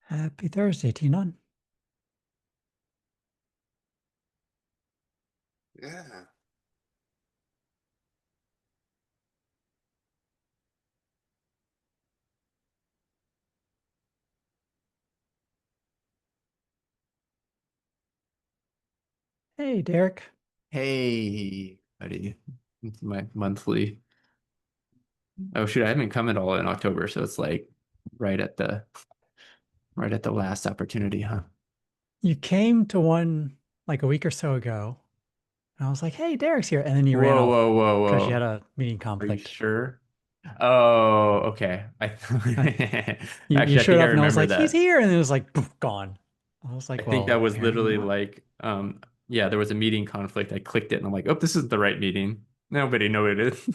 Happy Thursday, T-Nun. Yeah. Hey, Derek. Hey, buddy. It's my monthly. Oh shoot, I haven't come at all in October, so it's like right at the right at the last opportunity, huh? You came to one like a week or so ago, and I was like, hey, Derek's here. And then you ran Whoa, off whoa, whoa, because you had whoa. a meeting Are you conflict. sure? Oh, okay. I Uh, you actually I showed think I up and I was remember like, he's that. here. And then it was like, poof, gone. I was I like, think that well, was apparently literally not. like yeah, there was a meeting conflict. I clicked it and I'm like, oh, this is the right meeting. Nobody noticed.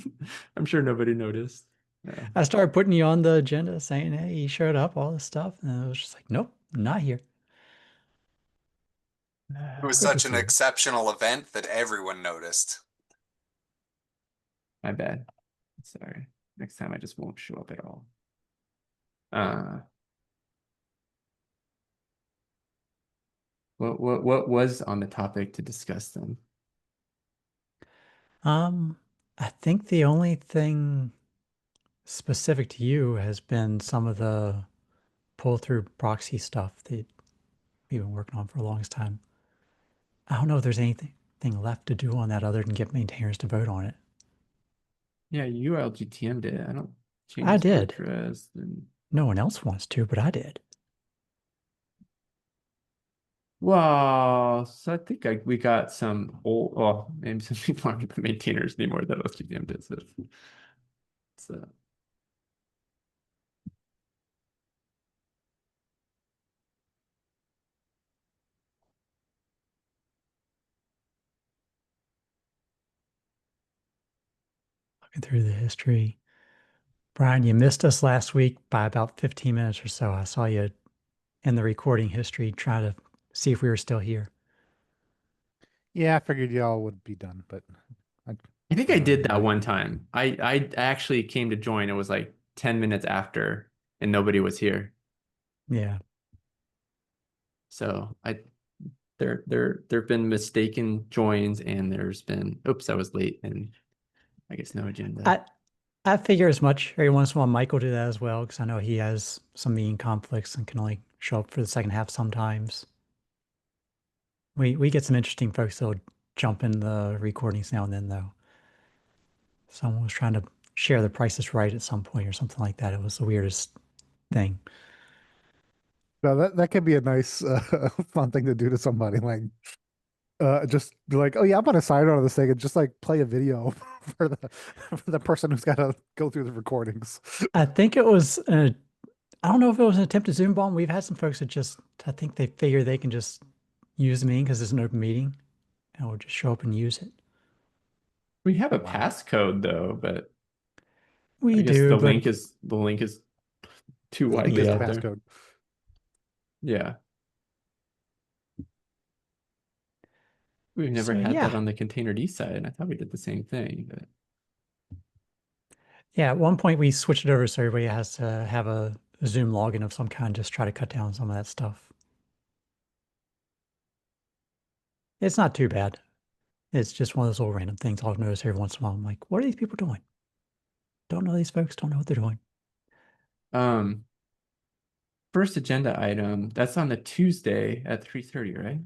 I'm sure nobody noticed. Yeah. I started putting you on the agenda saying, hey, he showed up, all this stuff. And it was just like, nope, not here. Ah, It was Good to such an see you. exceptional event that everyone noticed. my bad. Sorry. Next time I just won't show up at all. Uh, what was on the topic to discuss then? Um, I think the only thing specific to you has been some of the pull through proxy stuff that we've been working on for the longest time. I don't know if there's anything left to do on that other than get maintainers to vote on it. Yeah, you LGTM'd it. I don't I changes did. WordPress and No one else wants to, but I did. well, so I think we got some old well, maybe some people aren't the maintainers anymore that LGTM'd it. So it's Looking through the history. Brian, you missed us last week by about 15 minutes or so. I saw you in the recording history trying to see if we were still here. Yeah, I figured y'all would be done, but I I think I wasn't did ready that yet. one time. I actually came to join. It was like 10 minutes after and nobody was here. Yeah. So I there've been mistaken joins and there's been oops, I was late and I guess no agenda. I I figure as much. Every once in a while, Mike will do that as well, because I know he has some meeting conflicts and can only show up for the second half sometimes. We get some interesting folks that'll jump in the recordings now and then, though. Someone was trying to share the prices right at some point or something like that. It was the weirdest thing. No, that could be a nice, fun thing to do to somebody. Like, just be like, oh yeah, I'm gonna sign on to this thing and just like play a video for the person who's got to go through the recordings. I think it was, I don't know if it was an attempt to Zoom bomb. We've had some folks that just, I think they figure they can just use the meeting because it's an open meeting and we'll just show up and use it. We have a Wow, passcode though, but I We guess do, but the link is too the link widely is the out yeah. there. passcode. Yeah. We've never So had that yeah. on the Containerd side. I thought we did the same thing, but Yeah, at one point we switched it over so everybody has to have a Zoom login of some kind, just try to cut down some of that stuff. It's not too bad. It's just one of those little random things I'll notice every once in a while. I'm like, what are these people doing? Don't know these folks, don't know what they're doing. um first agenda item, that's on the Tuesday at 3:30, right?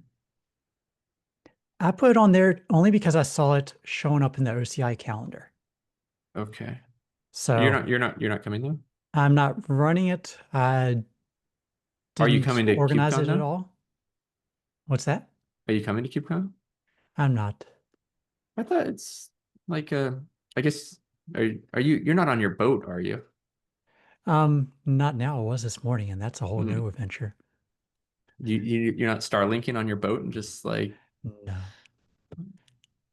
I put it on there only because I saw it showing up in the OCI calendar. Okay. So You're not coming though? I'm not running it. I Are you didn't coming to organize KubeCon it at though? all. What's that? Are you coming to KubeCon? I'm not. I thought it's like I guess you're not on your boat, are you? Not now. It was this morning, and that's a whole new Hmm. adventure. You're not Starlinking on your boat and just like No.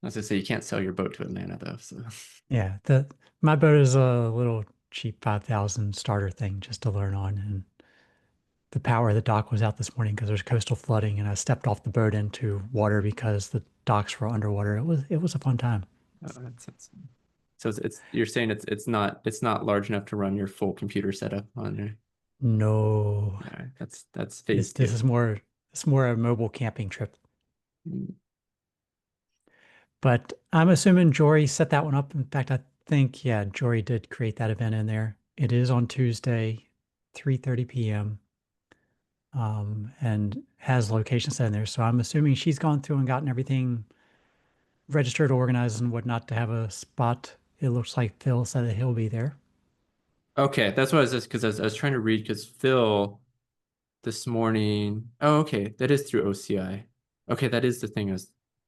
as I say, you can't sell your boat to Atlanta though. So Yeah, the my boat is a little cheap 5,000 starter thing just to learn on, and the power of the dock was out this morning because there's coastal flooding, and I stepped off the boat into water because the docks were underwater. It was a fun time. that's so you're saying it's not large enough to run your full computer setup on there. No, All right, that's phase this two. is more a mobile camping trip. Mm. But I'm assuming Jory set that one up. In fact, I think, yeah, Jory did create that event in there. It is on Tuesday, 3:30 p.m. And has location set in there. So I'm assuming she's gone through and gotten everything registered, organized, and whatnot to have a spot. It looks like Phil said that he'll be there. Okay, that's what I was just because I was trying to read because Phil this morning. Oh, okay, that is through OCI. Okay, that is the thing.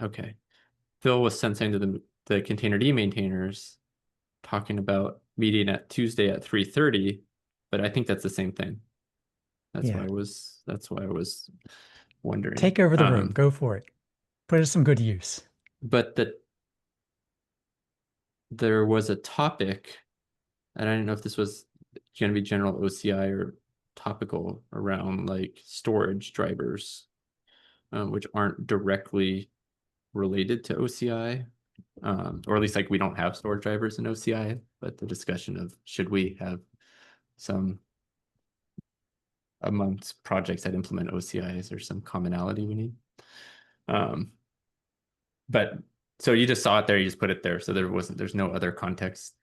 Okay. Phil was sending to the Containerd maintainers talking about meeting at Tuesday at 3:30, but I think that's the same thing. Yeah. That's why I was wondering. Take over the room. Go for it. Put it to some good use. But there was a topic, and I didn't know if this was going to be general OCI or topical around like storage drivers, which aren't directly related to OCI, or at least like we don't have storage drivers in OCI, but the discussion of should we have some amongst projects that implement OCI, is there some commonality we need? But so you just saw it there, you just put it there, so there's no other context.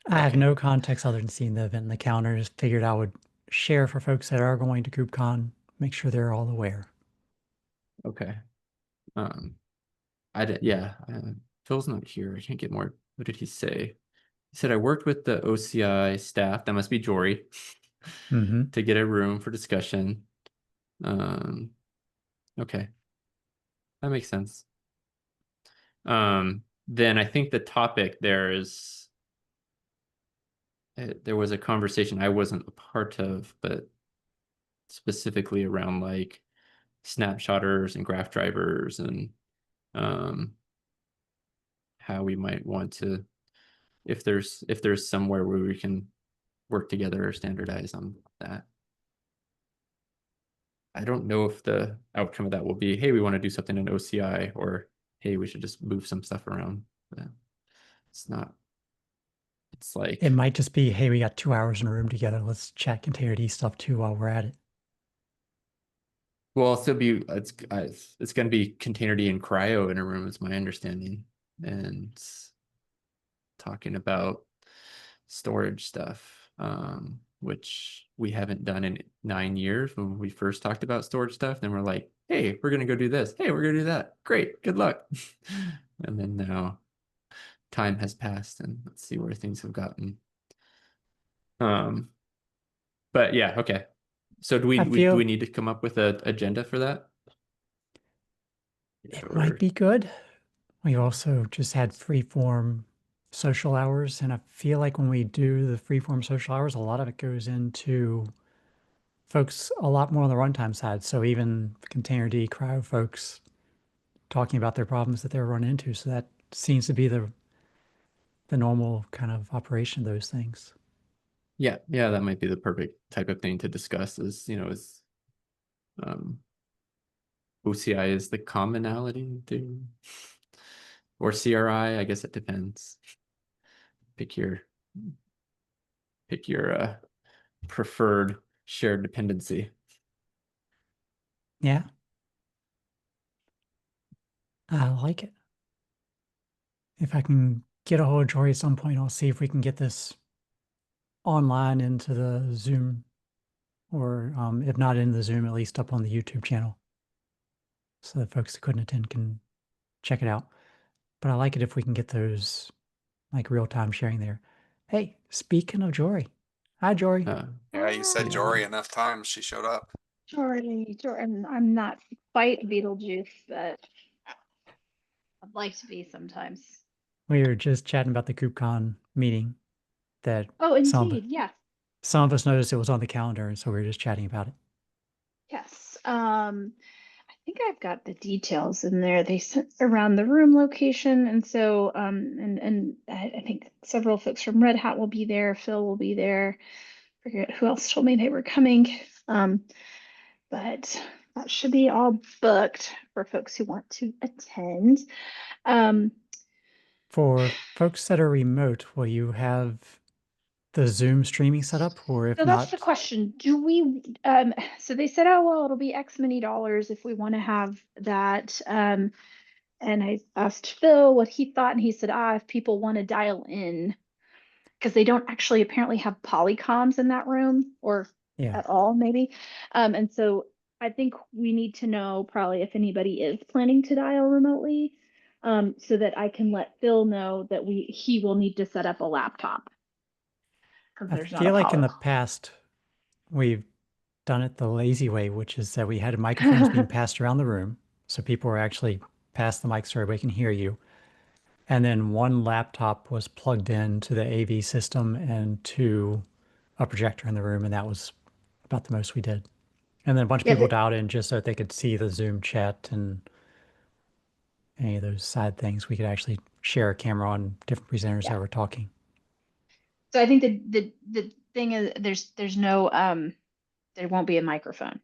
I have Okay. no context other than seeing the event in the calendar. Just figured I would share for folks that are going to KubeCon, make sure they're all aware. Okay. I did, yeah. Phil's not here. I can't get more. What did he say? He said I worked with the OCI staff. That must be Jory Mm-hmm. to get a room for discussion. Okay, that makes sense. Then I think the topic there is there was a conversation I wasn't a part of, but specifically around like snapshotters and graph drivers and how we might want to, if there's somewhere where we can work together or standardize on that. I don't know if the outcome of that will be, hey, we want to do something in OCI, or hey, we should just move some stuff around. But it's not. It's like, It might just be, hey, we got 2 hours in a room together. Let's chat Containerd stuff too while we're at it. well, it's going to be Containerd and Cryo in a room, is my understanding, and talking about storage stuff, which we haven't done in 9 years. When we first talked about storage stuff, then we're like, hey, we're gonna go do this. Hey, we're gonna do that. Great, good luck. And then now time has passed, and let's see where things have gotten. But yeah, okay. So do we feel need to come up with an agenda for that? it Or might be good. We also just had freeform social hours, and I feel like when we do the freeform social hours, a lot of it goes into folks a lot more on the runtime side. So even Containerd cryo folks talking about their problems that they're running into. So that seems to be the normal kind of operation of those things. yeah, that might be the perfect type of thing to discuss, is OCI is the commonality to, or CRI, I guess it depends. Pick your preferred shared dependency. Yeah. I like it. If I can get a hold of Jory at some point, I'll see if we can get this online into the Zoom, or if not in the Zoom, at least up on the YouTube channel, so that folks that couldn't attend can check it out. But I like it if we can get those like real-time sharing there. Hey, speaking of Jory. Hi, Jory. Yeah, you said Yeah. Jory enough times. She showed up. Jordan, I'm not quite Beetlejuice, but I'd like to be sometimes. We were just chatting about the KubeCon meeting that Oh, indeed, yes, some of us noticed it was on the calendar, and so we were just chatting about it. yes. I think I've got the details in there. They sent around the room location, and so and I think several folks from Red Hat will be there. Phil will be there. Forget who else told me they were coming. But that should be all booked for folks who want to attend. For folks that are remote, will you have the Zoom streaming setup, or if So that's the not, question. Do we, so they said, oh, well, it'll be X many dollars if we want to have that. And I asked Phil what he thought, and he said, if people want to dial in, because they don't actually apparently have polycoms in that room or yeah, at all, maybe. And so I think we need to know probably if anybody is planning to dial remotely, so that I can let Phil know that he will need to set up a laptop because I there's not a feel like in the polycom. past we've done it the lazy way, which is that we had microphones being passed around the room. So people were actually pass the mic so everybody can hear you. And then one laptop was plugged into the AV system and to a projector in the room, and that was about the most we did. And then a bunch of Yeah, people dialed in just so that they could see the Zoom chat and any of those side things. We could actually share a camera on different presenters yeah. that were talking. So I think the thing is there's no there won't be a microphone.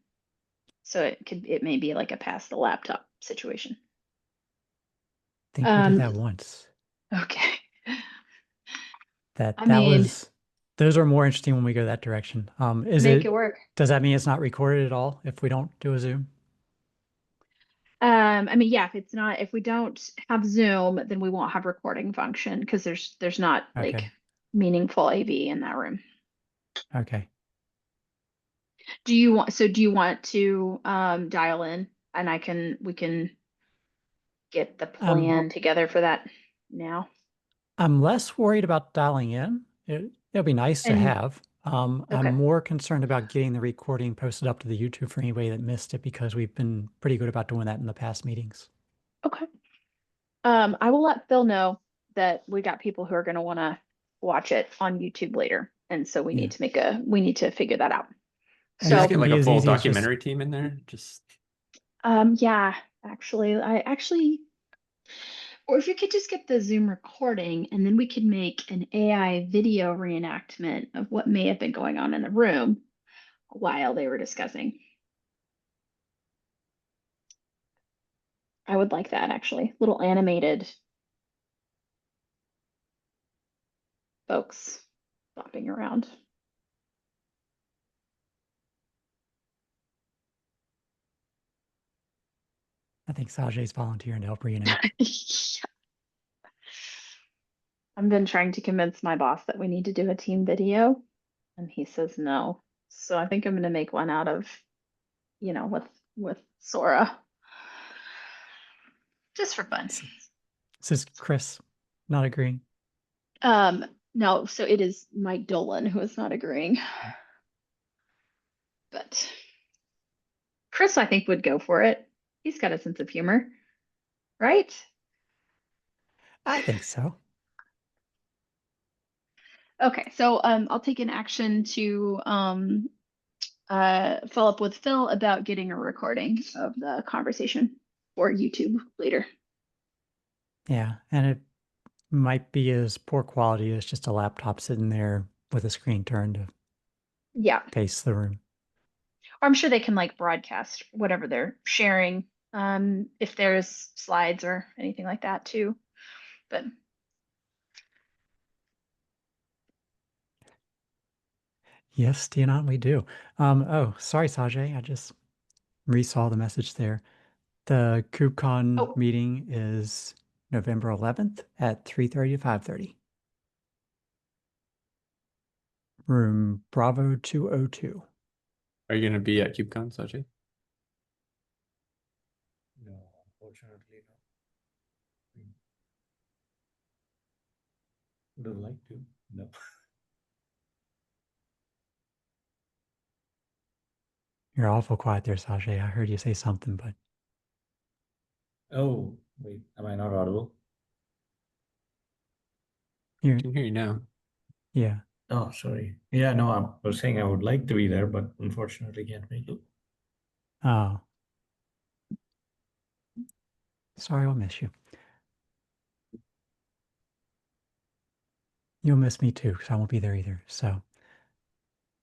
So it may be like a pass the laptop situation. I think we did Um, that once. okay. That I that mean, was those are more interesting when we go that direction. make it work. Does that mean it's not recorded at all if we don't do a Zoom? I mean, yeah, if we don't have Zoom, then we won't have recording function because there's not like Okay. meaningful AV in that room. Okay. Do you want to dial in and we can get the Um, plan together for that now? I'm less worried about dialing in. It'll be nice to And have. I'm okay. more concerned about getting the recording posted up to the YouTube for anybody that missed it because we've been pretty good about doing that in the past meetings. Okay. I will let Phil know that we got people who are going to want to watch it on YouTube later. And so Yeah. we need to figure that out. And Just that So, get can like be a as full easy as just, documentary team in there. Just yeah, or if you could just get the Zoom recording and then we could make an AI video reenactment of what may have been going on in the room while they were discussing. I would like that actually. Little animated folks bopping around. I think Sajay's volunteering to help reenact. I've been trying to convince my boss that we need to do a team video, and he says no. So I think I'm going to make one out of, with Sora, just for fun. This is Chris not agreeing. No, so it is Mike Dolan who is not agreeing, but Chris, I think, would go for it. He's got a sense of humor, right? I think so. Okay, so I'll take an action to follow up with Phil about getting a recording of the conversation for YouTube later. Yeah. And it might be as poor quality as just a laptop sitting there with a screen turned to Yeah, face the room. or I'm sure they can like broadcast whatever they're sharing, if there's slides or anything like that too. But Yes, Dion, we do. Oh, sorry, Sajay. I just resaw the message there. The KubeCon oh, meeting is November 11th at 3:30 to 5:30. Room Bravo 202. are you gonna be at KubeCon, Sajay? No, unfortunately not. Would like to? No. You're awful quiet there, Sajay. I heard you say something, but Oh, wait, am I not audible? you're, I can hear you now. yeah. Oh, sorry. Yeah, no, I was saying I would like to be there, but unfortunately can't make it. Oh, sorry, I'll miss you. You'll miss me too, because I won't be there either. So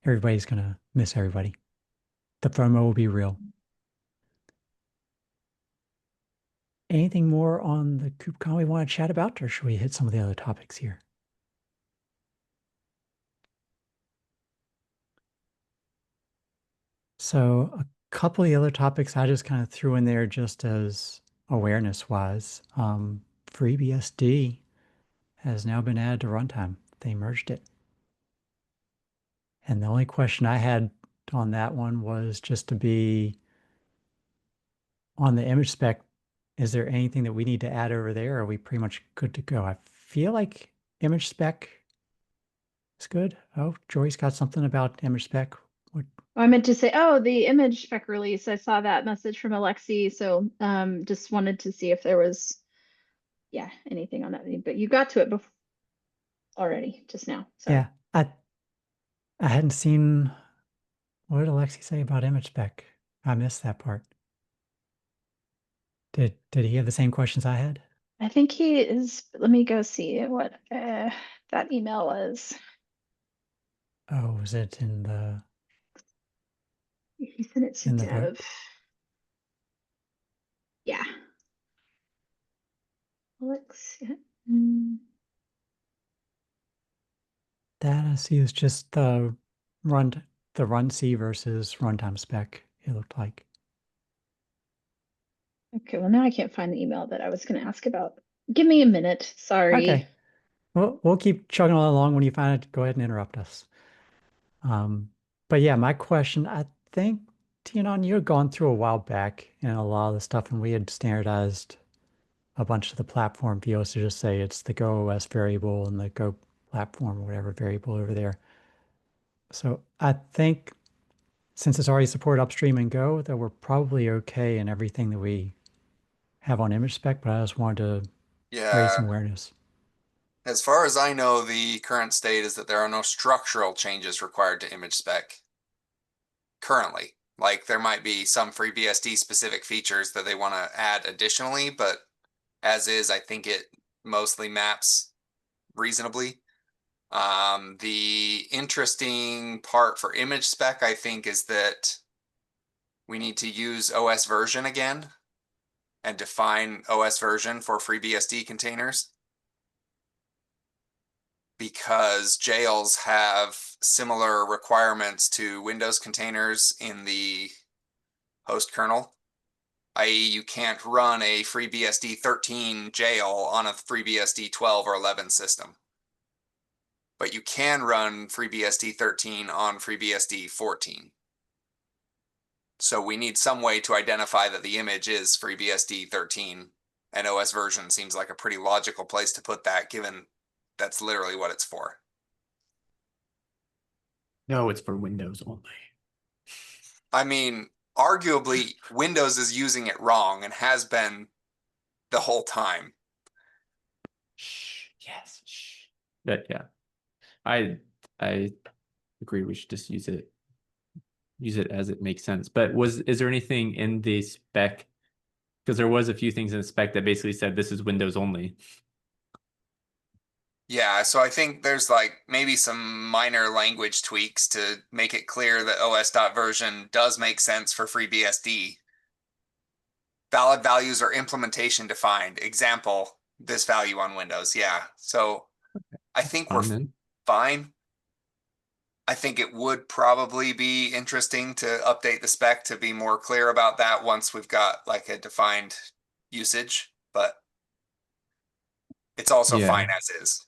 everybody's gonna miss everybody. The FOMO will be real. Anything more on the KubeCon we want to chat about, or should we hit some of the other topics here? So a couple of the other topics I just kind of threw in there just as awareness wise. FreeBSD has now been added to runtime. They merged it. And the only question I had on that one was just to be on the image spec, is there anything that we need to add over there? Or are we pretty much good to go? I feel like image spec is good. Oh, Joy's got something about image spec. What? I meant to say, oh, the image spec release. I saw that message from Alexi, so just wanted to see if there was, yeah, anything on that. But you got to it before already, just now. Sorry. Yeah, I hadn't seen, what did Alexi say about image spec? I missed that part. Did he have the same questions I had? I think he is. Let me go see what that email was. Oh, was it in the He sent it to in the Dev. group? Yeah. Alex. Mm. That I see is just the run C versus runtime spec, it looked like. Okay, well now I can't find the email that I was going to ask about. Give me a minute. Sorry. Okay. Well, we'll keep chugging along. When you find it, go ahead and interrupt us. But yeah, my question, I think, Tianon, you had gone through a while back in a lot of the stuff, and we had standardized a bunch of the platform views to just say it's the Go OS variable and the Go platform or whatever variable over there. So I think since it's already supported upstream and Go, that we're probably okay in everything that we have on image spec, but I just wanted to raise some Yeah, awareness. as far as I know, the current state is that there are no structural changes required to image spec currently. Like there might be some FreeBSD specific features that they want to add additionally, but as is, I think it mostly maps reasonably. The interesting part for image spec, I think, is that we need to use OS version again and define OS version for FreeBSD containers, because jails have similar requirements to Windows containers in the host kernel, i.e. you can't run a FreeBSD 13 jail on a FreeBSD 12 or 11 system. But you can run FreeBSD 13 on FreeBSD 14. So we need some way to identify that the image is FreeBSD 13, and OS version seems like a pretty logical place to put that, given that's literally what it's for. No, it's for Windows only. I mean, arguably, Windows is using it wrong and has been the whole time. Shh, yes, shh. But yeah, I agree. We should just use it as it makes sense. But is there anything in the spec? Because there was a few things in the spec that basically said this is Windows only. Yeah, so I think there's like maybe some minor language tweaks to make it clear that os.version does make sense for FreeBSD. Valid values are implementation defined. Example, this value on Windows. Yeah, so I think we're Fine then. fine. I think it would probably be interesting to update the spec to be more clear about that once we've got like a defined usage, but it's also Yeah. fine as is.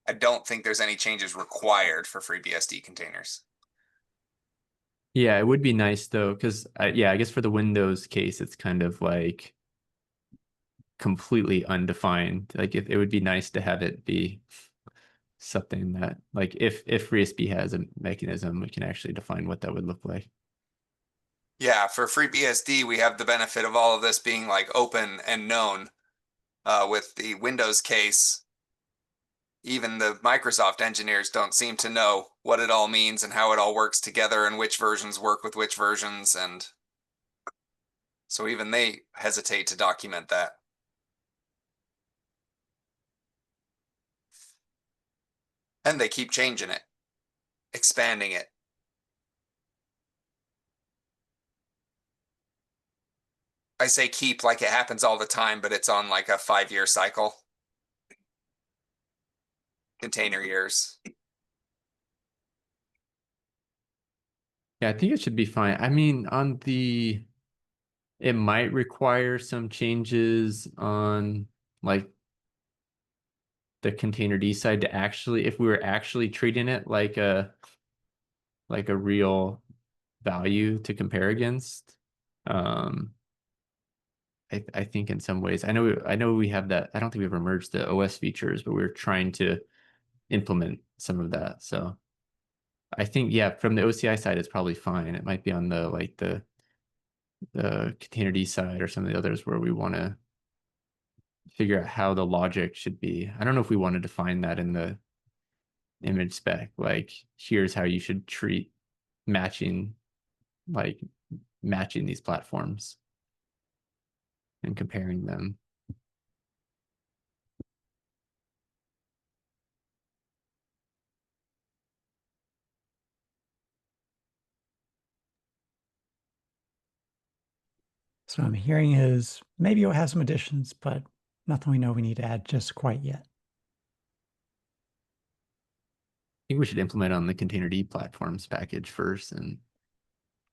I don't think there's any changes required for FreeBSD containers. Yeah, it would be nice though, because yeah, I guess for the Windows case, it's kind of like completely undefined. Like it would be nice to have it be something that, like, if FreeBSD has a mechanism, we can actually define what that would look like. Yeah, for FreeBSD, we have the benefit of all of this being like open and known. With the Windows case, even the Microsoft engineers don't seem to know what it all means and how it all works together and which versions work with which versions. And so even they hesitate to document that. And they keep changing it, expanding it. I say keep like it happens all the time, but it's on like a 5-year cycle. Container years. Yeah, I think it should be fine. I mean, it might require some changes on like the containerd side to actually, if we were actually treating it like a real value to compare against. I think in some ways, I know we have that. I don't think we've ever merged the OS features, but we're trying to implement some of that. So I think, yeah, from the OCI side, it's probably fine. It might be on the containerd side or some of the others where we want to figure out how the logic should be. I don't know if we want to define that in the image spec. Like, here's how you should treat matching these platforms and comparing them. So I'm hearing is maybe you'll have some additions, but nothing we know we need to add just quite yet. I think we should implement on the containerd platforms package first and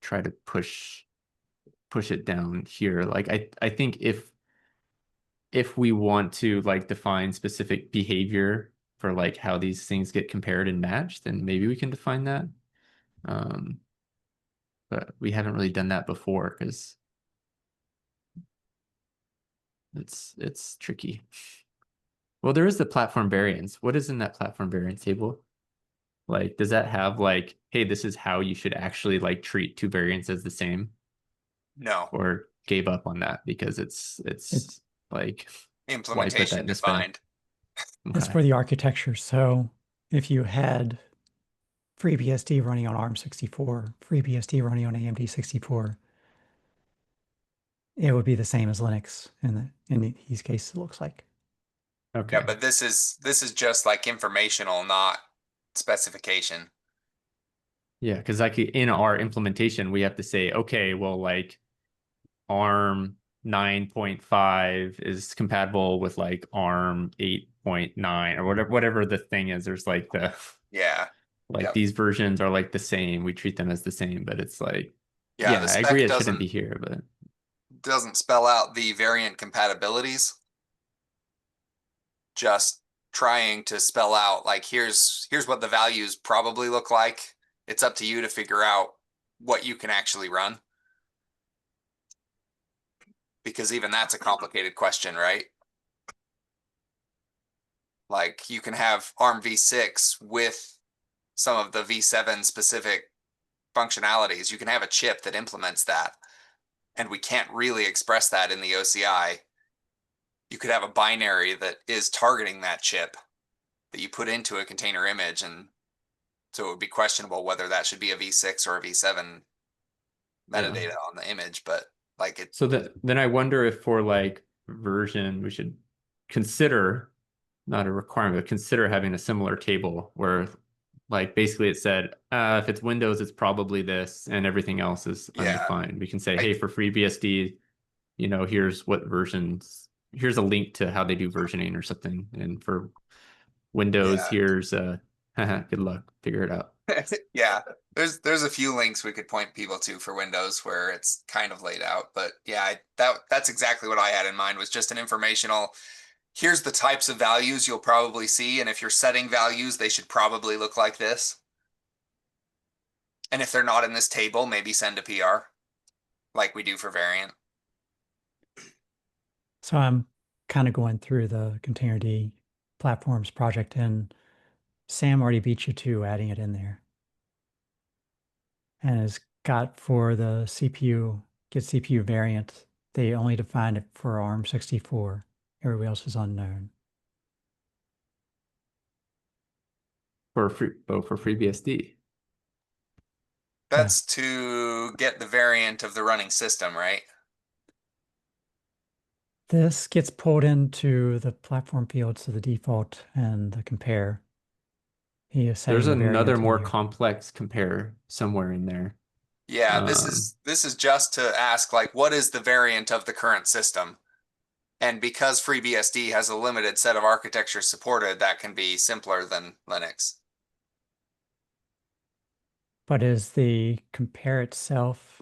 try to push it down here. Like I think if we want to like define specific behavior for like how these things get compared and matched, then maybe we can define that. But we haven't really done that before because it's tricky. Well, there is the platform variance. What is in that platform variance table? Like, does that have like, hey, this is how you should actually like treat two variants as the same? No. Or gave up on that because it's like, why put that Implementation in the spec? defined. It's Okay. for the architecture. So if you had FreeBSD running on ARM64, FreeBSD running on AMD64, it would be the same as Linux in these cases, it looks like. Okay. Yeah, but this is just like informational, not specification. Yeah, because like in our implementation, we have to say, okay, well, like ARM 9.5 is compatible with like ARM 8.9 or whatever the thing is. There's like the Yeah. like Yep. these versions are like the same. We treat them as the same, but it's like, Yeah, yeah, the I agree spec it shouldn't be here, but doesn't spell out the variant compatibilities. Just trying to spell out like here's what the values probably look like. It's up to you to figure out what you can actually run. Because even that's a complicated question, right? Like you can have ARM v6 with some of the v7 specific functionalities. You can have a chip that implements that, and we can't really express that in the OCI. You could have a binary that is targeting that chip that you put into a container image, and so it would be questionable whether that should be a v6 or a v7 metadata yeah. on the image. But like it, So then I wonder if for like version, we should consider, not a requirement, but consider having a similar table where like basically it said, if it's Windows, it's probably this and everything else is yeah, undefined. We can say, hey, for FreeBSD, here's what versions, here's a link to how they do versioning or something. And for Windows, yeah. here's good luck, figure it out. Yeah, there's a few links we could point people to for Windows where it's kind of laid out, but yeah, that's exactly what I had in mind, was just an informational. Here's the types of values you'll probably see, and if you're setting values, they should probably look like this. And if they're not in this table, maybe send a PR, like we do for variant. So I'm kind of going through the containerd platforms project, and Sam already beat you to adding it in there. And has got for the CPU, get CPU variant, they only defined it for ARM64. Everybody else is unknown. For FreeBSD. That's to get the variant of the running system, right? This gets pulled into the platform fields of the default and the compare. He is setting There's the another variant in more here. complex compare somewhere in there. Yeah, this is just to ask like what is the variant of the current system? And because FreeBSD has a limited set of architectures supported, that can be simpler than Linux. But is the compare itself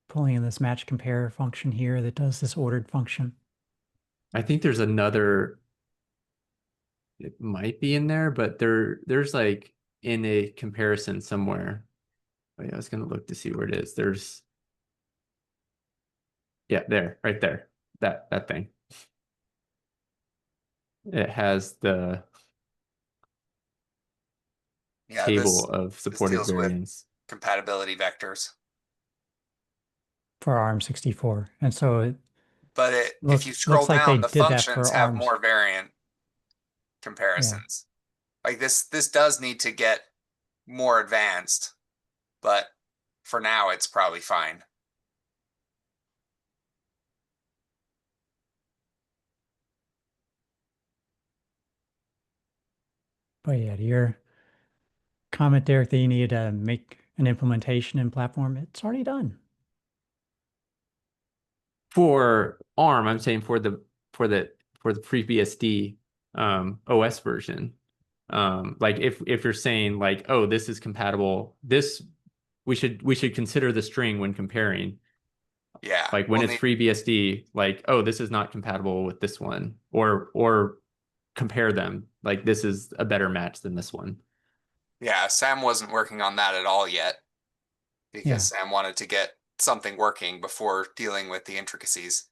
pulling in this match compare function here that does this ordered function? I think there's another, it might be in there, but there's like in a comparison somewhere. Oh, yeah, I was gonna look to see where it is. There's, yeah, there, right there. That thing. It has the Yeah, table of this supported deals with variants. compatibility vectors. For ARM64. And so it But if you scroll looks like they down, the did that for functions have ARMs. more variant Yeah. comparisons. Like this does need to get more advanced, but for now it's probably fine. But yeah, to your comment, Derek, that you need to make an implementation in platform, it's already done. For ARM, I'm saying for the FreeBSD OS version. Like if you're saying like, oh, this is compatible, this we should consider the string when comparing. Yeah. Like when we'll it's need- FreeBSD, like, oh, this is not compatible with this one, or compare them. Like this is a better match than this one. yeah, Sam wasn't working on that at all yet Yeah. because Sam wanted to get something working before dealing with the intricacies.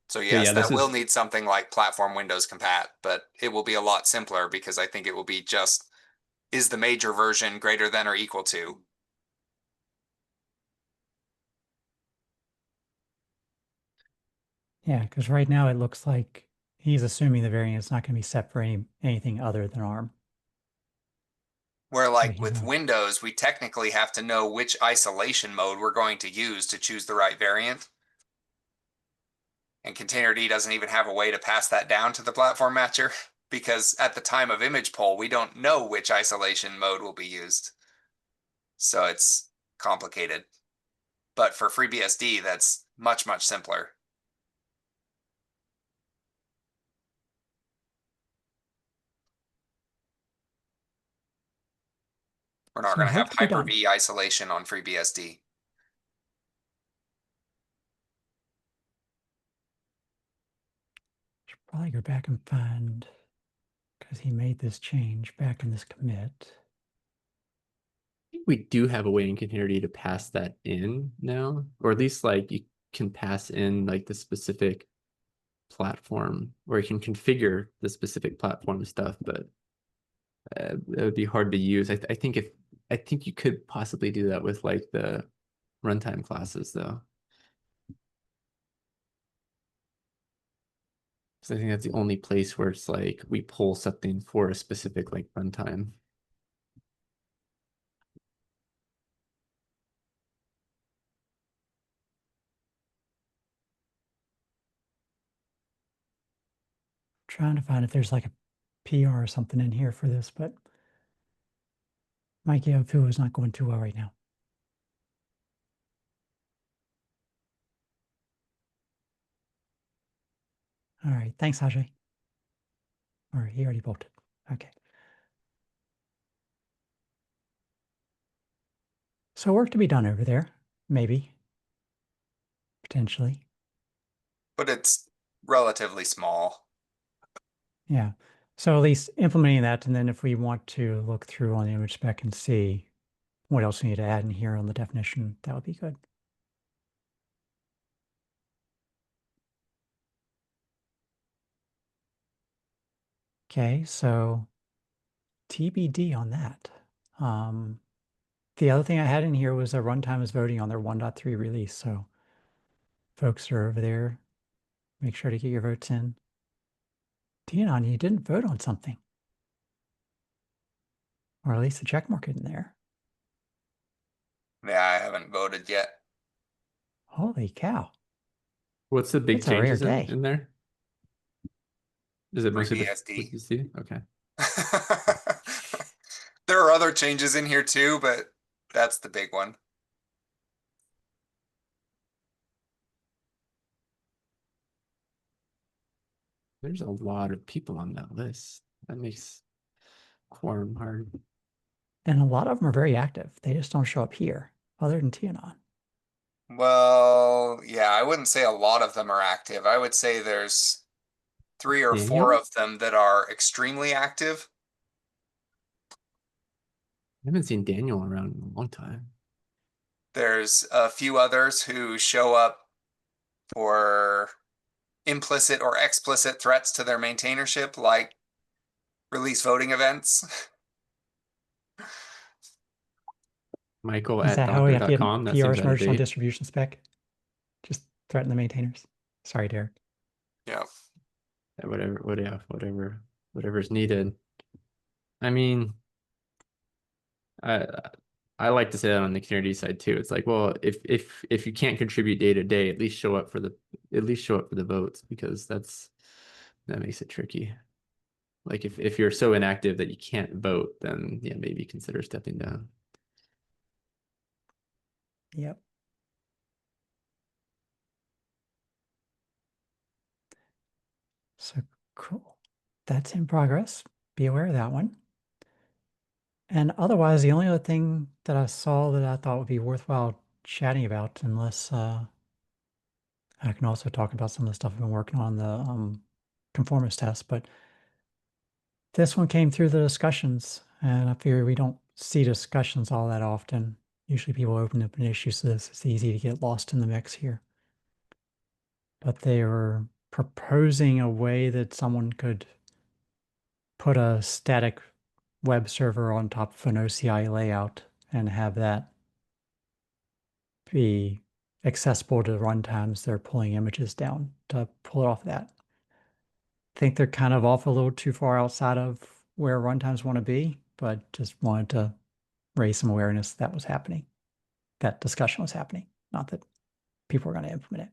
So But yes, yeah, that this will is need something like platform Windows compat, but it will be a lot simpler because I think it will be just, is the major version greater than or equal to? Yeah, because right now it looks like he's assuming the variant is not going to be set for anything other than ARM. Where So like he with won't. Windows, we technically have to know which isolation mode we're going to use to choose the right variant. And Containerd doesn't even have a way to pass that down to the platform matcher because at the time of image poll, we don't know which isolation mode will be used. So it's complicated. But for FreeBSD, that's much, much simpler. We're not So going to have hope to be done. Hyper-V isolation on FreeBSD. Should probably go back and find, because he made this change back in this commit. we do have a way in Containerd to pass that in now, or at least like you can pass in like the specific platform, or you can configure the specific platform stuff, but it would be hard to use. I think you could possibly do that with like the runtime classes though. So I think that's the only place where it's like we pull something for a specific like runtime. Trying to find if there's like a PR or something in here for this, but my Yahoo is not going too well right now. All right, thanks, Ajay. All right, he already bolted. Okay. So work to be done over there, maybe, potentially. But it's relatively small. Yeah. So at least implementing that, and then if we want to look through on the image spec and see what else we need to add in here on the definition, that would be good. Okay, so TBD on that. The other thing I had in here was a runtime is voting on their 1.3 release. So folks are over there, make sure to get your votes in. Dion, you didn't vote on something. Or at least a check mark in there. Yeah, I haven't voted yet. Holy cow. What's the big It's a rare changes day. in there? Is it mostly the FreeBSD. FreeBSD? Okay. There are other changes in here too, but that's the big one. There's a lot of people on that list. That makes quorum hard. And a lot of them are very active. They just don't show up here, other than TAnon. Well, yeah, I wouldn't say a lot of them are active. I would say there's 3 or 4 Daniel? of them that are extremely active. I haven't seen Daniel around in a long time. There's a few others who show up for implicit or explicit threats to their maintainership, like release voting events. Michael Is at that how we have to doctor.com. get That seems PRs out of merged on date. distribution spec? Just threaten the maintainers. Sorry, Derek. Yeah. Whatever's needed. I mean, I I like to say that on the community side too. It's like, well, if you can't contribute day to day, at least show up for the votes, because that makes it tricky. Like if you're so inactive that you can't vote, then yeah, maybe consider stepping down. Yep. So cool. That's in progress. Be aware of that one. And otherwise, the only other thing that I saw that I thought would be worthwhile chatting about, unless I can also talk about some of the stuff I've been working on, the conformance test, but this one came through the discussions, and I figure we don't see discussions all that often. Usually people open up an issue, so this it's easy to get lost in the mix here. But they were proposing a way that someone could put a static web server on top of an OCI layout and have that be accessible to runtimes they're pulling images down to pull it off that. I think they're kind of off a little too far outside of where runtimes want to be, but just wanted to raise some awareness that was happening. That discussion was happening, not that people were going to implement it.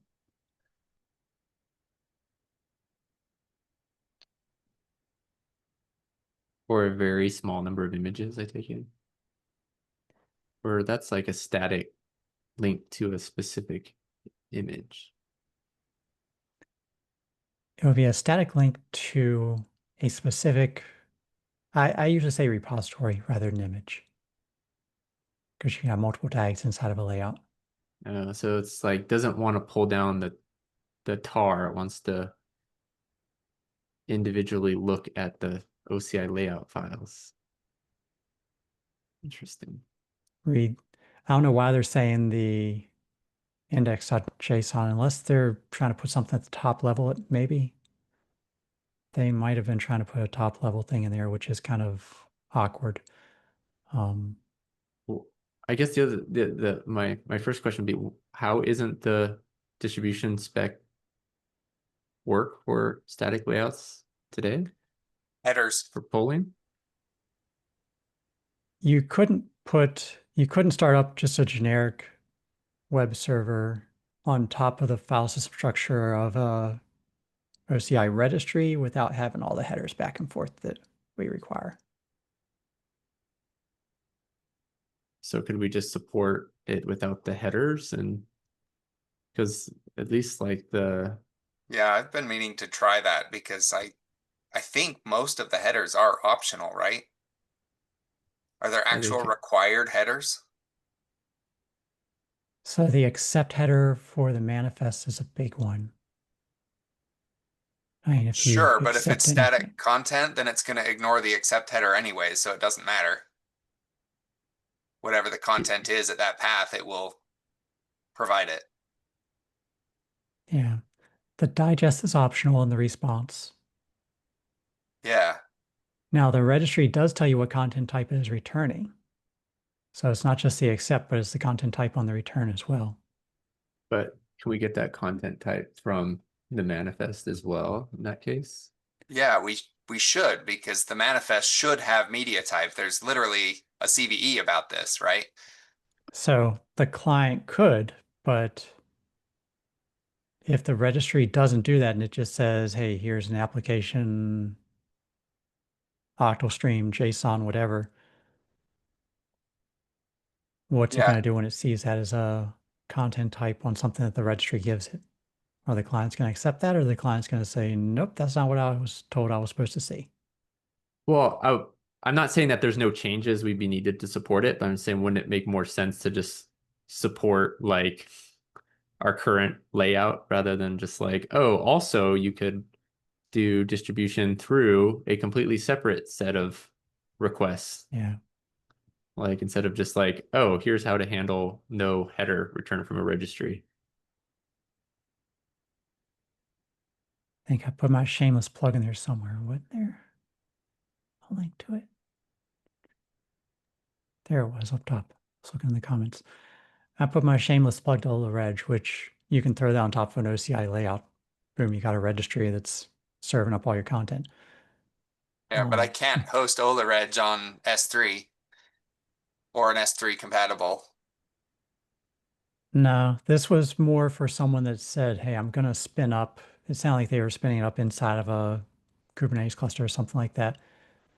For a very small number of images, I take it. Or that's like a static link to a specific image. It would be a static link to a specific, I usually say repository rather than image, because you can have multiple tags inside of a layout. So it's like doesn't want to pull down the tar. It wants to individually look at the OCI layout files. Interesting. I don't know why they're saying the index.json, unless they're trying to put something at the top level, maybe. They might have been trying to put a top level thing in there, which is kind of awkward. Well, I guess my first question would be, how isn't the distribution spec work for static layouts today Headers. for polling? You couldn't start up just a generic web server on top of the file system structure of a OCI registry without having all the headers back and forth that we require. So could we just support it without the headers? And because at least like Yeah, I've been meaning to try that because I think most of the headers are optional, right? Are there I think actual required headers? So the accept header for the manifest is a big one. I mean, if you Sure, but if it's accept anything, static content, then it's going to ignore the accept header anyway, so it doesn't matter. Whatever the content is at that path, it will provide it. yeah, the digest is optional in the response. Yeah. Now the registry does tell you what content type it is returning. So it's not just the accept, but it's the content type on the return as well. but can we get that content type from the manifest as well in that case? Yeah, we should, because the manifest should have media type. There's literally a CVE about this, right? So the client could, but if the registry doesn't do that and it just says, hey, here's an application, octal-stream, JSON, whatever, what's it Yeah. going to do when it sees that as a content type on something that the registry gives it? Are the clients going to accept that, or the client's going to say, nope, that's not what I was told I was supposed to see? Well, I'm not saying that there's no changes we'd be needed to support it, but I'm saying wouldn't it make more sense to just support like our current layout rather than just like, oh, also you could do distribution through a completely separate set of requests. Yeah. Like instead of just like, oh, here's how to handle no header return from a registry. I think I put my shameless plug in there somewhere. What there? I'll link to it. There it was up top. I was looking in the comments. I put my shameless plug to OLAReg, which you can throw that on top of an OCI layout. Boom, you got a registry that's serving up all your content. Yeah, but I can't host OLAReg on S3 or an S3 compatible. No, this was more for someone that said, hey, I'm going to spin up. It sounded like they were spinning it up inside of a Kubernetes cluster or something like that.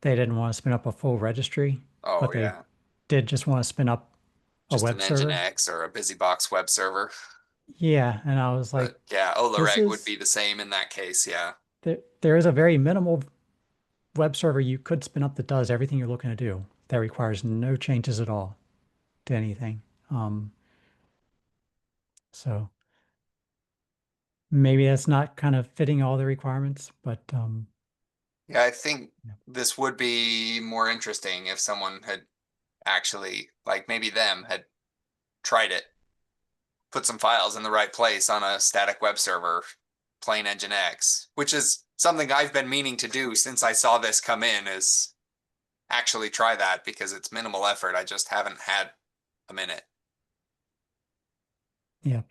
They didn't want to spin up a full registry, Oh, but they yeah. did just want to spin up a Just an web server. Nginx or a BusyBox web server. Yeah, and I was like, But yeah, this OLAReg would is be the same in that case, yeah. there is a very minimal web server you could spin up that does everything you're looking to do. That requires no changes at all to anything. So maybe that's not kind of fitting all the requirements, but Yeah, I think Yeah. this would be more interesting if someone had actually, like maybe them, had tried it, put some files in the right place on a static web server, plain Nginx, which is something I've been meaning to do since I saw this come in, is actually try that because it's minimal effort. I just haven't had a minute. yeah.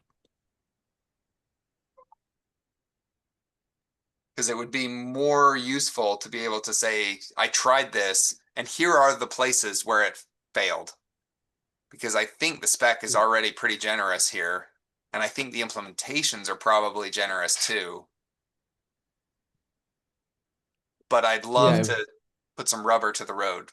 Because it would be more useful to be able to say, I tried this, and here are the places where it failed. Because I think the spec is already pretty generous here, and I think the implementations are probably generous too. But I'd love Yeah. to put some rubber to the road.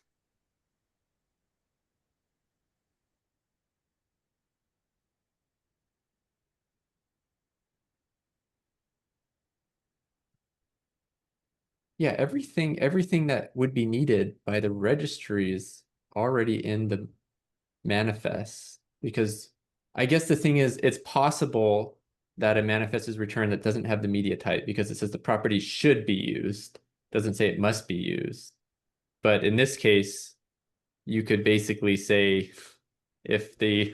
Yeah, everything that would be needed by the registry is already in the manifest, because I guess the thing is it's possible that a manifest is returned that doesn't have the media type because it says the property should be used, doesn't say it must be used. But in this case, you could basically say if the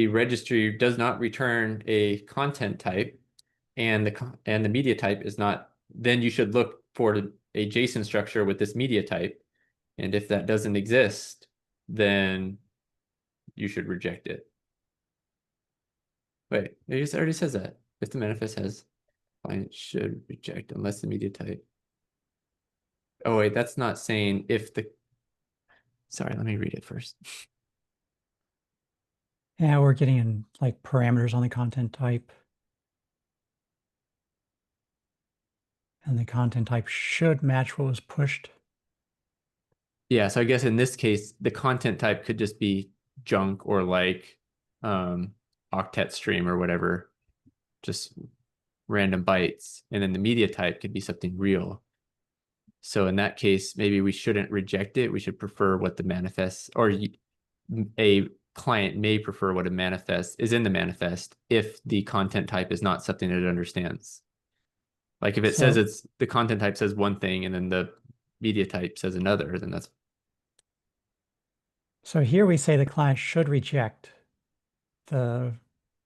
registry does not return a content type and the media type is not, then you should look for a JSON structure with this media type. And if that doesn't exist, then you should reject it. Wait, it already says that. If the manifest has, client should reject unless the media type. Oh wait, that's not saying if the, sorry, let me read it first. Yeah, we're getting in like parameters on the content type. And the content type should match what was pushed. Yeah, so I guess in this case, the content type could just be junk or like octet stream or whatever, just random bytes. And then the media type could be something real. So in that case, maybe we shouldn't reject it. We should prefer what the manifest, or a client may prefer what a manifest is in the manifest if the content type is not something that it understands. Like if it says So- it's the content type says one thing and then the media type says another, then that's. So here we say the client should reject the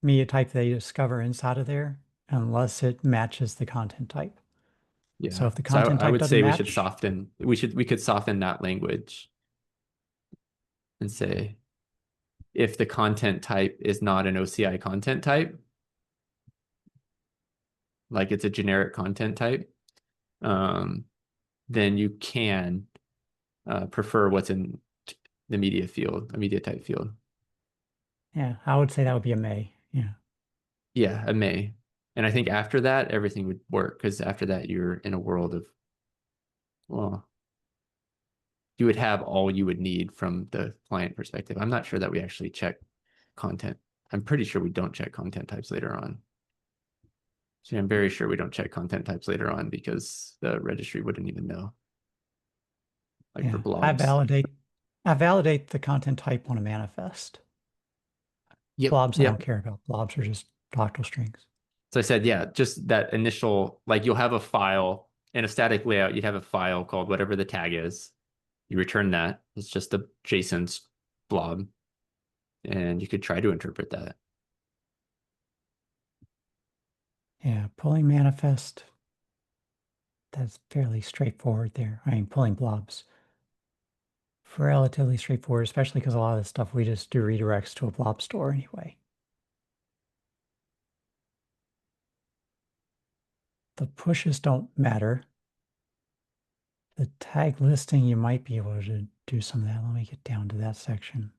media type they discover inside of there unless it matches the content type. Yeah. So if the content I type would doesn't say match, we could soften that language and say if the content type is not an OCI content type, like it's a generic content type, then you can prefer what's in the media field, a media type field. yeah, I would say that would be a may. Yeah. Yeah, a may. And I think after that, everything would work because after that, you're in a world of, well, you would have all you would need from the client perspective. I'm not sure that we actually check content. I'm pretty sure we don't check content types later on. So I'm very sure we don't check content types later on because the registry wouldn't even know. like for Yeah, blobs. I validate the content type on a manifest. Yep. Blobs I don't Yep. care about. Blobs are just octal strings. So I said, yeah, just that initial, like you'll have a file in a static layout, you'd have a file called whatever the tag is. You return that. It's just a JSON blob. And you could try to interpret that. Yeah, pulling manifest, that's fairly straightforward there. I mean, pulling blobs, relatively straightforward, especially because a lot of the stuff we just do redirects to a blob store anyway. The pushes don't matter. The tag listing, you might be able to do some of that. Let me get down to that section.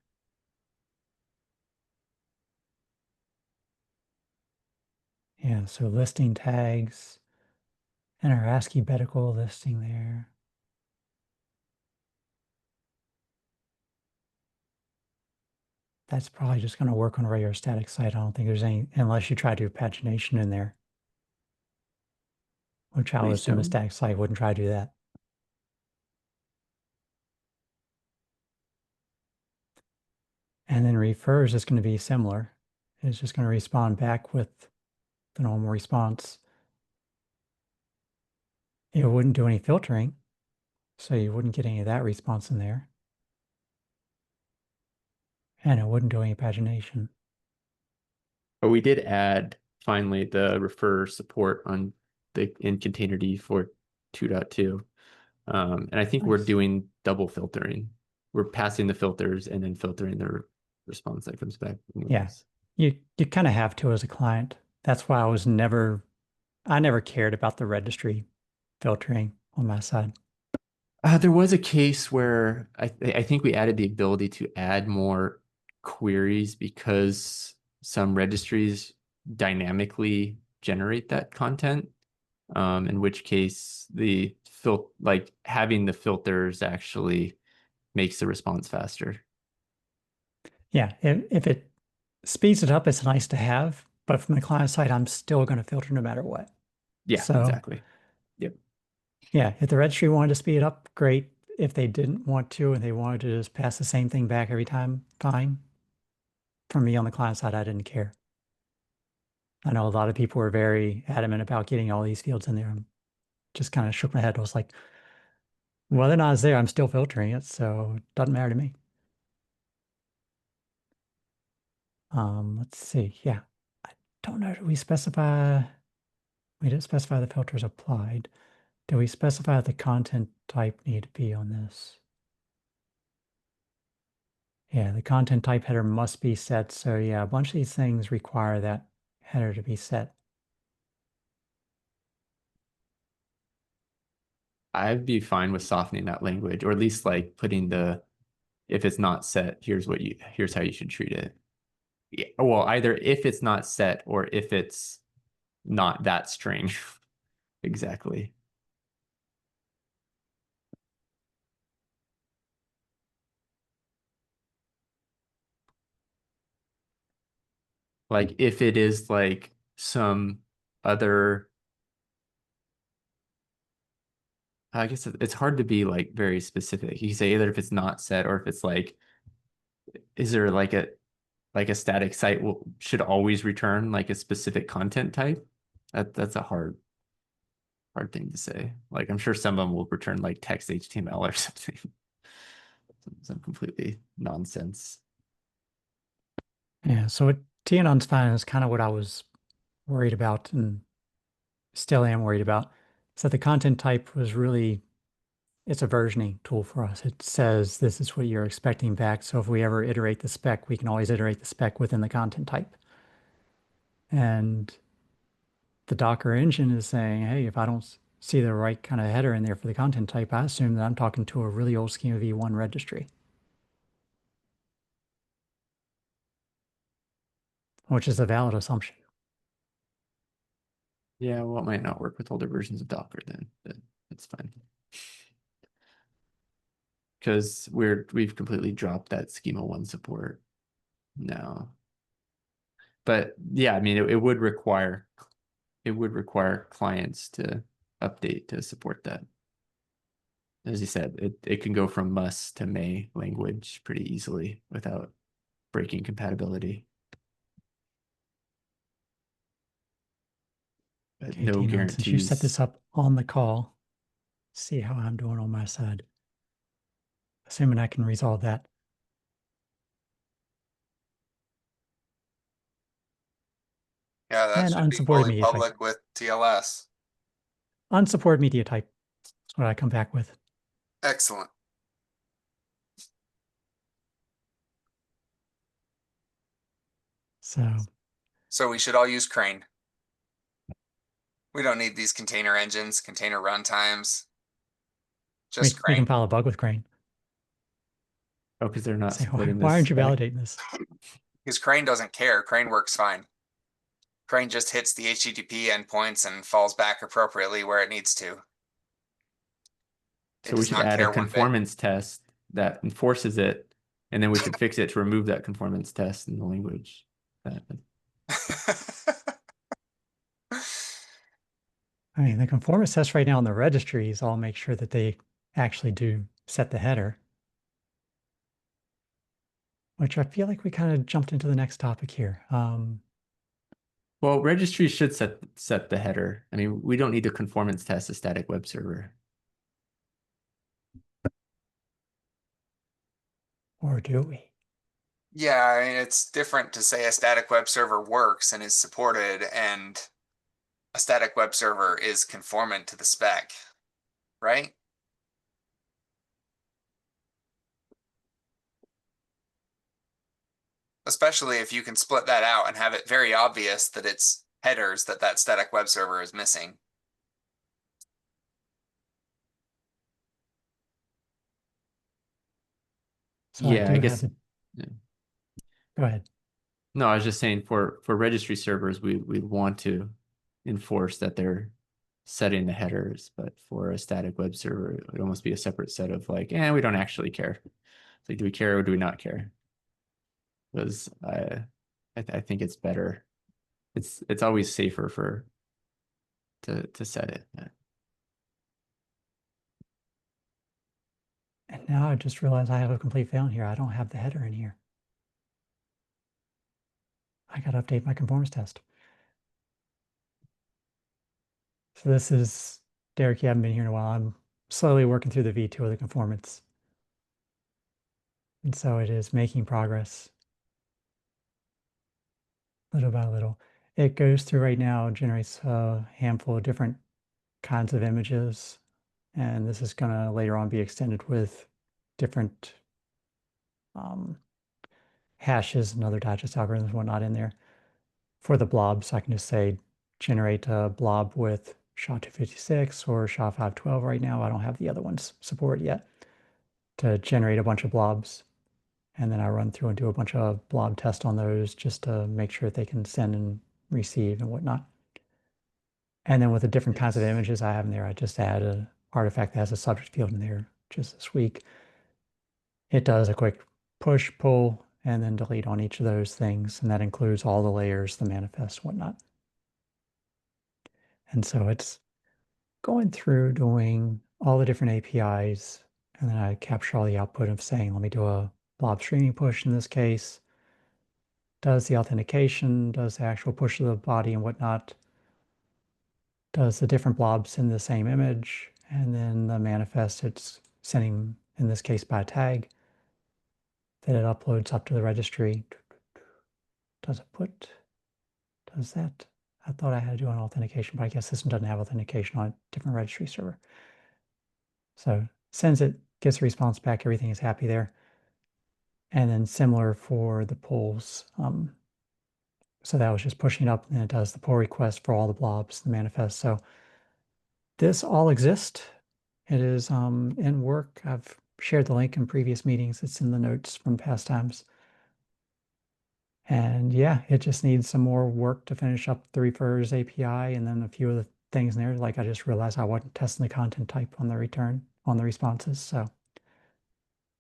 Yeah, so listing tags and our ASCII-betical listing there. That's probably just going to work on a regular static site. I don't think there's any, unless you try to do pagination in there, which I would Please assume a don't. static site wouldn't try to do that. And then refers is going to be similar. It's just going to respond back with the normal response. It wouldn't do any filtering, so you wouldn't get any of that response in there. And it wouldn't do any pagination. But we did add finally the refer support on the in containerd for 2.2. And I think we're Nice. doing double filtering. We're passing the filters and then filtering the response that comes back. Yeah, you kind of have to as a client. That's why I never cared about the registry filtering on my side. There was a case where I think we added the ability to add more queries because some registries dynamically generate that content. In which case like having the filters actually makes the response faster. Yeah, if it speeds it up, it's nice to have, but from the client side, I'm still going to filter no matter what. Yeah, So exactly. Yep. yeah, if the registry wanted to speed it up, great. If they didn't want to and they wanted to just pass the same thing back every time, fine. For me on the client side, I didn't care. I know a lot of people were very adamant about getting all these fields in there. I just kind of shook my head. I was like, whether or not it's there, I'm still filtering it, so it doesn't matter to me. Let's see. Yeah, I don't know. Do we specify? We didn't specify the filters applied. Do we specify the content type need to be on this? Yeah, the content type header must be set. So yeah, a bunch of these things require that header to be set. I'd be fine with softening that language, or at least like putting if it's not set, here's how you should treat it. Yeah, well, either if it's not set or if it's not that string. Exactly. Like if it is like some other, I guess it's hard to be like very specific. You say either if it's not set or if it's like, is there like a static site should always return like a specific content type? That's a hard thing to say. Like I'm sure some of them will return like text HTML or something. Some completely nonsense. Yeah, so what TNon's fine is kind of what I was worried about and still am worried about. So the content type was really, it's a versioning tool for us. It says this is what you're expecting back. So if we ever iterate the spec, we can always iterate the spec within the content type. And the Docker engine is saying, hey, if I don't see the right kind of header in there for the content type, I assume that I'm talking to a really old Schema v1 registry, which is a valid assumption. Yeah, well, it might not work with older versions of Docker then, but that's fine. Because we've completely dropped that Schema 1 support now. But yeah, I mean, it would require clients to update to support that. as you said, it can go from must to may language pretty easily without breaking compatibility. But Okay, no Dina, since you set guarantees. this up on the call, see how I'm doing on my side. Assuming I can resolve that. Yeah, that And should be unsupported fully media type. public with TLS. Unsupported media type. That's what I come back with. Excellent. So we should all use Crane. We don't need these container engines, container runtimes. Just we can Crane. file a bug with Crane. Oh, because they're not Say, supporting why this aren't you spec? validating this? Because Crane doesn't care. Crane works fine. Crane just hits the HTTP endpoints and falls back appropriately where it needs to. It So we does should not add a care one bit. conformance test that enforces it, and then we should fix it to remove that conformance test in the language. I mean, the conformance test right now in the registries all make sure that they actually do set the header. Which I feel like we kind of jumped into the next topic here. Well, registries should set the header. I mean, we don't need to conformance test a static web server. Or do we? Yeah, I mean, it's different to say a static web server works and is supported, and a static web server is conformant to the spec, right? Especially if you can split that out and have it very obvious that it's headers that static web server is missing. So I Yeah, do I have guess. the. Yeah. Go ahead. No, I was just saying for registry servers, we want to enforce that they're setting the headers, but for a static web server, it would almost be a separate set of like, we don't actually care. It's like, do we care or do we not care? Because I think it's better. It's always safer to set it. And now I just realized I have a complete fail in here. I don't have the header in here. I got to update my conformance test. So this is, Derek, you haven't been here in a while. I'm slowly working through the V2 of the conformance. And so it is making progress little by little. It goes through right now, generates a handful of different kinds of images. And this is going to later on be extended with different hashes and other digest algorithms and whatnot in there for the blob. So I can just say generate a blob with SHA-256 or SHA-512 right now. I don't have the other ones supported yet to generate a bunch of blobs. And then I run through and do a bunch of blob tests on those just to make sure that they can send and receive and whatnot. And then with the different kinds of images I have in there, I just add an artifact that has a subject field in there just this week. It does a quick push, pull, and then delete on each of those things. And that includes all the layers, the manifest, whatnot. And so it's going through doing all the different APIs. And then I capture all the output of saying, let me do a blob streaming push in this case. Does the authentication, does the actual push of the body and whatnot. Does the different blobs in the same image. And then the manifest, it's sending, in this case, by tag. That it uploads up to the registry. Does that? I thought I had to do an authentication, but I guess this one doesn't have authentication on a different registry server. So sends it, gets a response back, everything is happy there. And then similar for the pulls. So that was just pushing up, and it does the pull request for all the blobs, the manifest. So this all exists. It is in work. I've shared the link in previous meetings. It's in the notes from past times. And yeah, it just needs some more work to finish up the refers API and then a few of the things in there. Like I just realized I wasn't testing the content type on the return, on the responses. So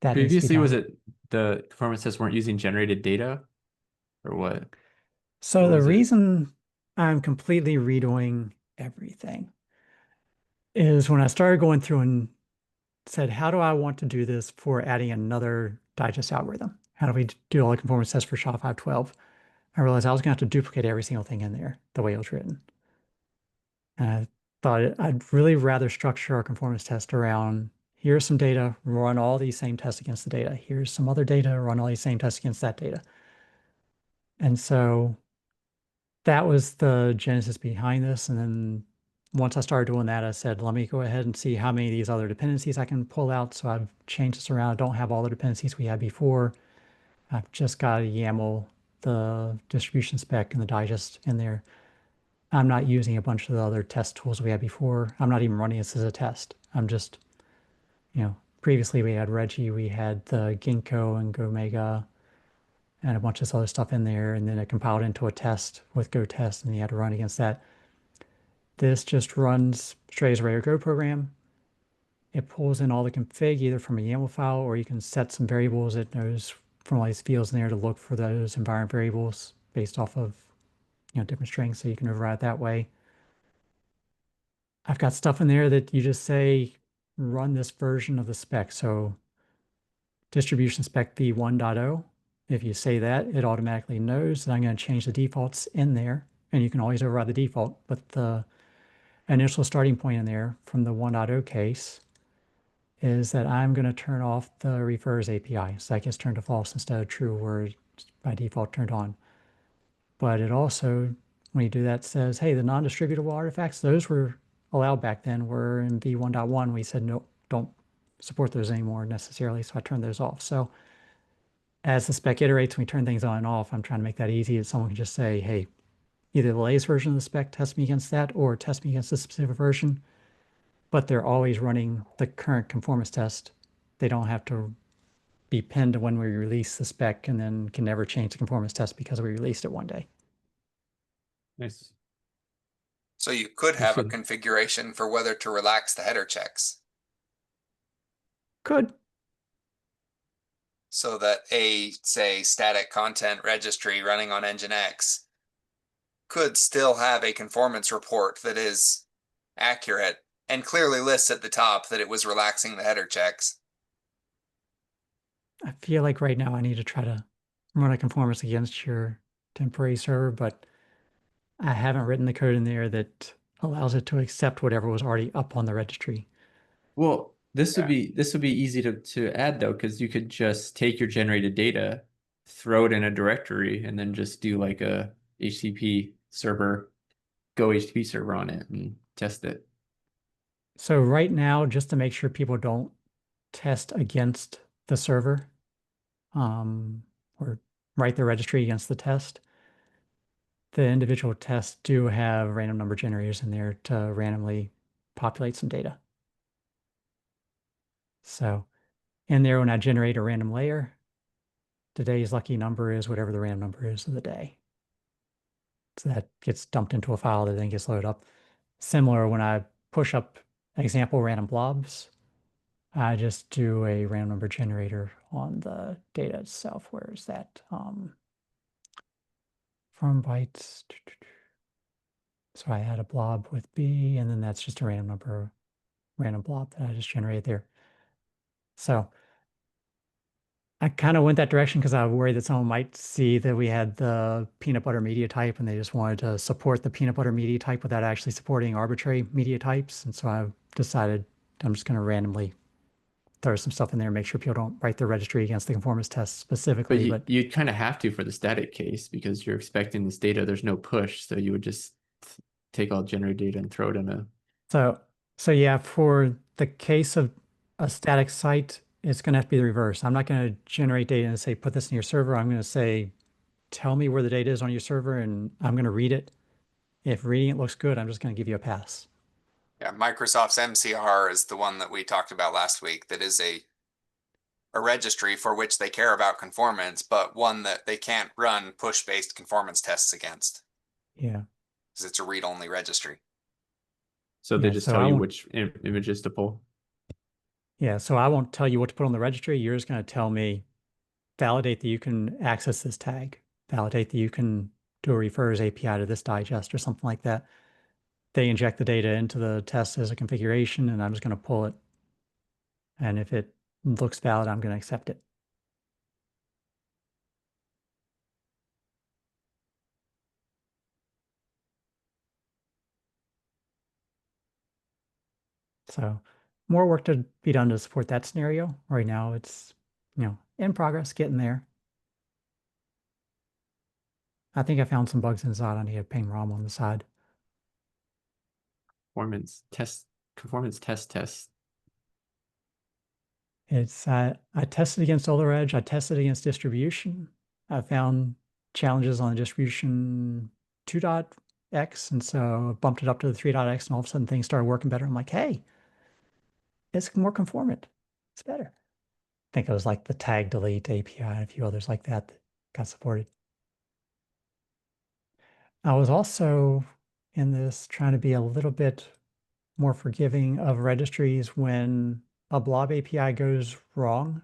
that needs to be Previously, was done. it the conformance tests weren't using generated data or what? So Or the was it? reason I'm completely redoing everything is when I started going through and said, how do I want to do this for adding another digest algorithm? How do we do all the conformance tests for SHA-512? I realized I was going to have to duplicate every single thing in there the way it was written. And I thought I'd really rather structure our conformance test around here's some data, run all these same tests against the data. Here's some other data, run all these same tests against that data. And so that was the genesis behind this. And then once I started doing that, I said, let me go ahead and see how many of these other dependencies I can pull out. So I've changed this around. I don't have all the dependencies we had before. I've just got to YAML the distribution spec and the digest in there. I'm not using a bunch of the other test tools we had before. I'm not even running this as a test. I'm just, previously we had Reggie, we had the Ginkgo and GoMega and a bunch of this other stuff in there. And then it compiled into a test with GoTest and you had to run against that. This just runs straight as a regular Go program. It pulls in all the config either from a YAML file or you can set some variables. It knows from all these fields in there to look for those environment variables based off of different strings, so you can override that way. I've got stuff in there that you just say run this version of the spec. So distribution spec v1.0. If you say that, it automatically knows that I'm going to change the defaults in there, and you can always override the default, but the initial starting point in there from the 1.0 case is that I'm going to turn off the refers API. So that gets turned to false instead of true, where it's by default turned on. But it also, when you do that, says, hey, the non-distributable artifacts, those were allowed back then, were in v1.1. We said, no, don't support those anymore necessarily. So I turned those off. So as the spec iterates, when we turn things on and off, I'm trying to make that easy that someone can just say, hey, either the latest version of the spec test me against that or test me against this specific version. But they're always running the current conformance test. They don't have to be pinned to when we release the spec and then can never change the conformance test because we released it one day. Nice. So you could That's have a good. configuration for whether to relax the header checks Good. so that a, say, static content registry running on Nginx could still have a conformance report that is accurate and clearly lists at the top that it was relaxing the header checks. I feel like right now I need to try to run a conformance against your temporary server, but I haven't written the code in there that allows it to accept whatever was already up on the registry. Well, this would Yeah. be easy to add though, because you could just take your generated data, throw it in a directory, and then just do like a HTTP server, Go HTTP server on it and test it. So right now, just to make sure people don't test against the server, or write the registry against the test, the individual tests do have random number generators in there to randomly populate some data. So in there, when I generate a random layer, today's lucky number is whatever the random number is of the day. So that gets dumped into a file that then gets loaded up. Similar, when I push up example random blobs, I just do a random number generator on the data itself. Where is that? From bytes. So I add a blob with B, and then that's just a random number, random blob that I just generated there. So I kind of went that direction because I was worried that someone might see that we had the peanut butter media type and they just wanted to support the peanut butter media type without actually supporting arbitrary media types. And so I decided I'm just going to randomly throw some stuff in there and make sure people don't write their registry against the conformance test But specifically. you, you'd kind of have to for the static case because you're expecting this data. There's no push, so you would just take all generated data and throw it in a. So yeah, for the case of a static site, it's going to have to be the reverse. I'm not going to generate data and say, put this in your server. I'm going to say, tell me where the data is on your server, and I'm going to read it. If reading it looks good, I'm just going to give you a pass. Yeah, Microsoft's MCR is the one that we talked about last week. That is a registry for which they care about conformance, but one that they can't run push-based conformance tests against Yeah. because it's a read-only registry. So they Yeah, just so tell I you won't- which images to pull. Yeah, so I won't tell you what to put on the registry. You're just going to tell me, validate that you can access this tag, validate that you can do a refers API to this digest or something like that. They inject the data into the test as a configuration, and I'm just going to pull it And if it looks valid, I'm going to accept it. So more work to be done to support that scenario. Right now it's, in progress, getting there. I think I found some bugs inside. I need a ping ROM on the side. Conformance test. It's I tested against SolarEdge. I tested against distribution. I found challenges on the distribution 2.x, and so I bumped it up to the 3.x, and all of a sudden things started working better. I'm like, hey, it's more conformant. It's better. I think it was like the tag delete API and a few others like that got supported. I was also in this trying to be a little bit more forgiving of registries when a blob API goes wrong.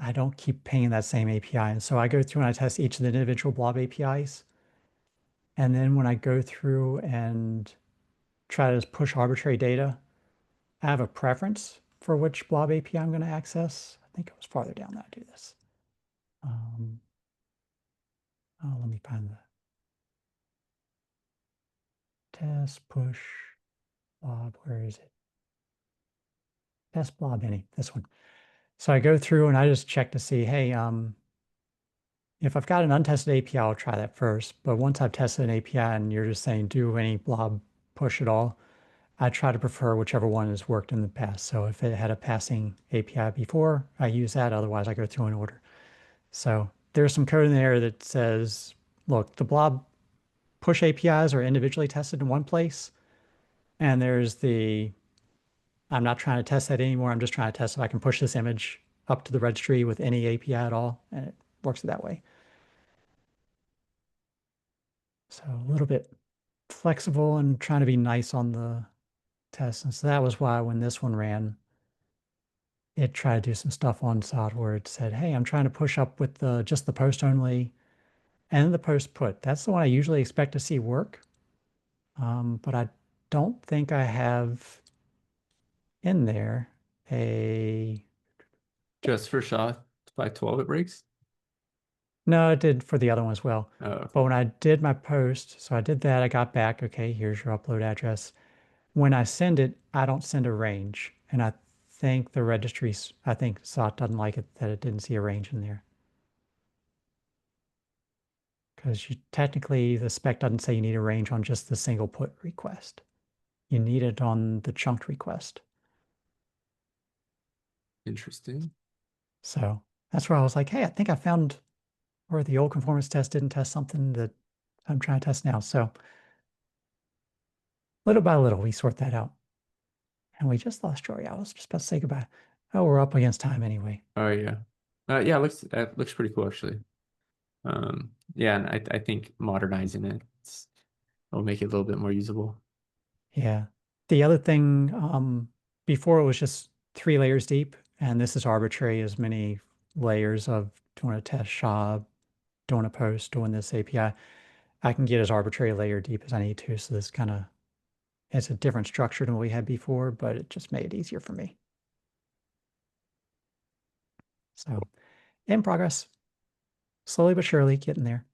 I don't keep pinging that same API. And so I go through and I test each of the individual blob APIs. And then when I go through and try to push arbitrary data, I have a preference for which blob API I'm going to access. I think it was farther down that I do this. Let me find the test push blob. Where is it? Test blob any, this one. So I go through and I just check to see, hey, if I've got an untested API, I'll try that first. But once I've tested an API and you're just saying do any blob push at all, I try to prefer whichever one has worked in the past. So if it had a passing API before, I use that. Otherwise, I go through in order. So there's some code in there that says, look, the blob push APIs are individually tested in one place. And there's the, I'm not trying to test that anymore. I'm just trying to test if I can push this image up to the registry with any API at all. And it works that way. So a little bit flexible and trying to be nice on the test. And so that was why when this one ran, it tried to do some stuff on SOT where it said, hey, I'm trying to push up with just the post only and the post put. That's the one I usually expect to see work. But I don't think I have in there a... Just for SHA 512 it breaks? No, it did for the other one as well. Oh, okay. But when I did my post, so I did that, I got back, okay, here's your upload address. When I send it, I don't send a range. And I think the registries, I think SOT doesn't like it that it didn't see a range in there. Because technically the spec doesn't say you need a range on just the single put request. You need it on the chunked request. Interesting. So that's where I was like, hey, I think I found where the old conformance test didn't test something that I'm trying to test now. So little by little, we sort that out. And we just lost Jory. I was just about to say goodbye. Oh, we're up against time anyway. Oh yeah. Yeah, it looks pretty cool actually. Yeah, and I think modernizing it will make it a little bit more usable. Yeah. The other thing, before it was just 3 layers deep, and this is arbitrary as many layers of doing a test SHA, doing a post, doing this API. I can get as arbitrary layer deep as I need to. So this kind of, it's a different structure than what we had before, but it just made it easier for me. So in progress, slowly but surely getting there.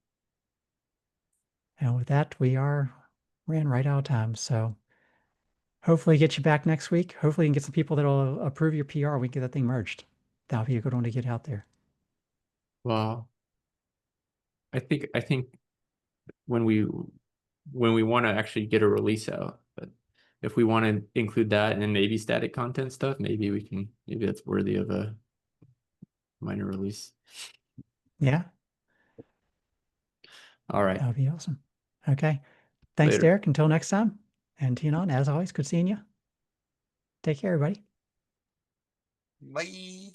And with that, we ran right out of time. So hopefully get you back next week. Hopefully you can get some people that'll approve your PR. We can get that thing merged. That'll be a good one to get out there. Well, I think when we want to actually get a release out, but if we want to include that and maybe static content stuff, maybe that's worthy of a minor release. Yeah, All right. that would be awesome. Okay. Thanks, Later. Derek. Until next time. And Tianon, as always, good seeing you. Take care, everybody. Bye.